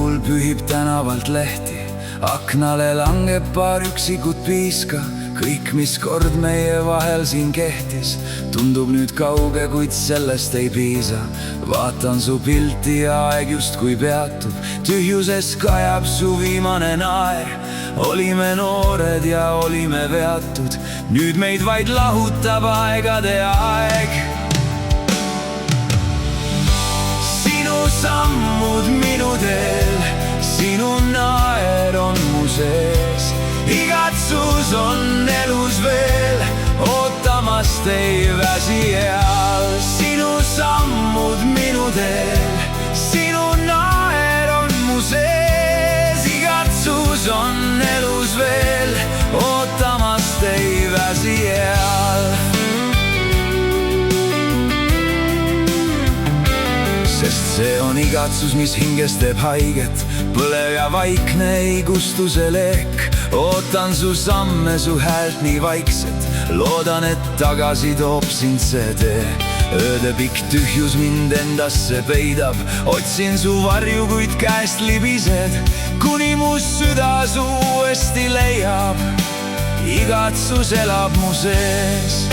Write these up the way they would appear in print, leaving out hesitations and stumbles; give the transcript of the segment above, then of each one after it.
tuul pühib tänavalt lehti, aknale langeb paar üksikut piiska. Kõik, mis kord meie vahel siin kehtis, tundub nüüd kauge, kuid sellest ei piisa. Vaatan su pilti ja aeg justkui peatub, tühjuses kajab su viimane naer. Olime noored ja olime veatud, nüüd meid vaid lahutab aegade aeg. Sinu sammud minu teel, sinu naer on mu sees. Igatsus on elus veel, ootamast ei väsi eal. Sinu sammud minu teel, sinu naer on mu sees. Igatsus on elus veel, ootamast ei väsi eal. Sest see on igatsus, mis hinges teeb haiget, põlev ja vaikne, ei kustu see lehk. Ootan su samme, su häält nii vaikset, loodan, et tagasi toob sind see tee. Öödepikk tühjus mind endasse peidab, otsin su varju, kuid käest libised, kuni mu süda su uuesti leiab. Igatsus elab mu sees.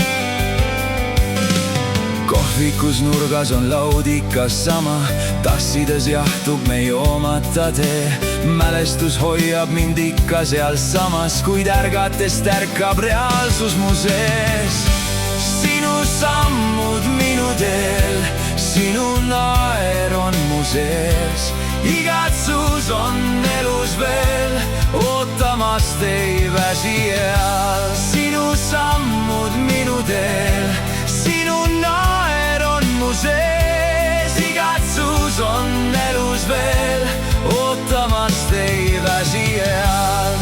Kohvikus nurgas on laud ikka sama, tassides jahtub me joomata tee. Mälestus hoiab mind ikka sealsamas, kuid ärgatest ärkab reaalsus mu sees. Sinu sammud minu teel, sinu naer on mu sees. Igatsus on elus veel, ootamast ei väsi eal. Sinu sammud minu teel, sinu naer on mu sees. Igatsus on elus veel, ootamast ei väsi eal.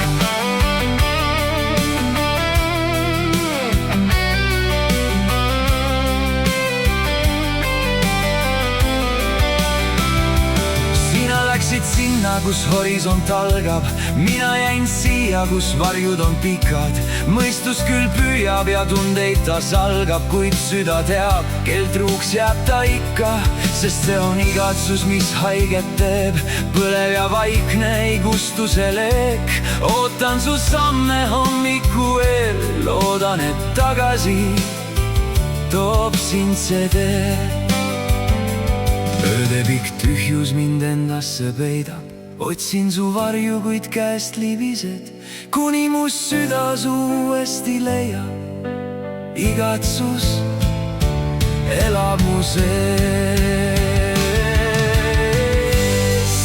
Sina läksid sinna, kus horisont algab, mina jäin siia, kus varjud on pikad. Mõistus küll püüab ja tundeid ta salgab, kuid süda teab, kel truuks jääb ta ikka. Sest see on igatsus, mis haiget teeb, põlev ja vaikne, ei kustu see leek. Ootan su samme hommiku eel, loodan, et tagasi toob sind see tee. Öödepikk tühjus mind endasse peidab, otsin su varju, kuid käest libised, kuni mu süda su uuesti leiab. Igatsus elab mu sees.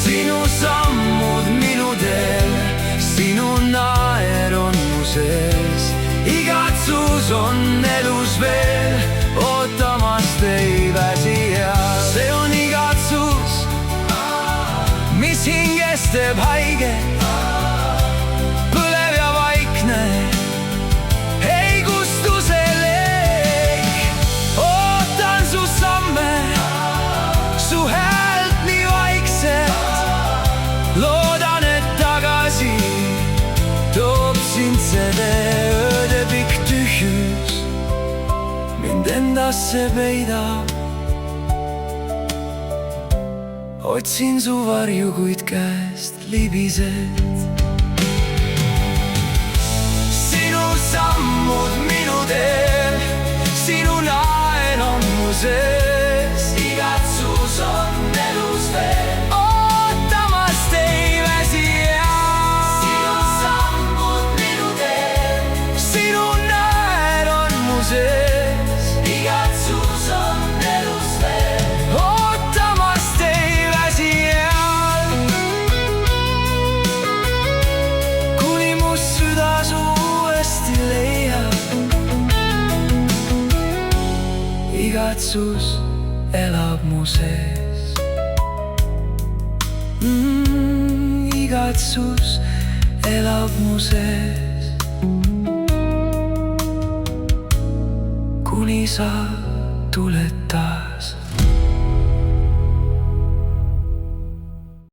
Sinu sammud minu teel, sinu naer on mu sees. Igatsus on elus veel, ootamast ei väsi eal. See on igatsus, mis hinges teeb haiget, põlev ja vaikne, ei kustu see leek. Ootan su samme, su häält nii vaikset, loodan, et tagasi toob sind see tee. Öödepikk tühjus mind endasse peidab, otsin su varju, kuid käest libised. Sinu sammud minu teel, sinu naer on mu sees. Igatsus on elus veel, ootamast ei väsi eal. Sinu sammud minu teel, sinu naer on mu sees. Igatsus on elus veel, ootamast ei väsi eal. Kuni mu süda su uuesti leiab. Igatsus elab mu sees. Igatsus elab mu sees. Kuni sa tuled taas.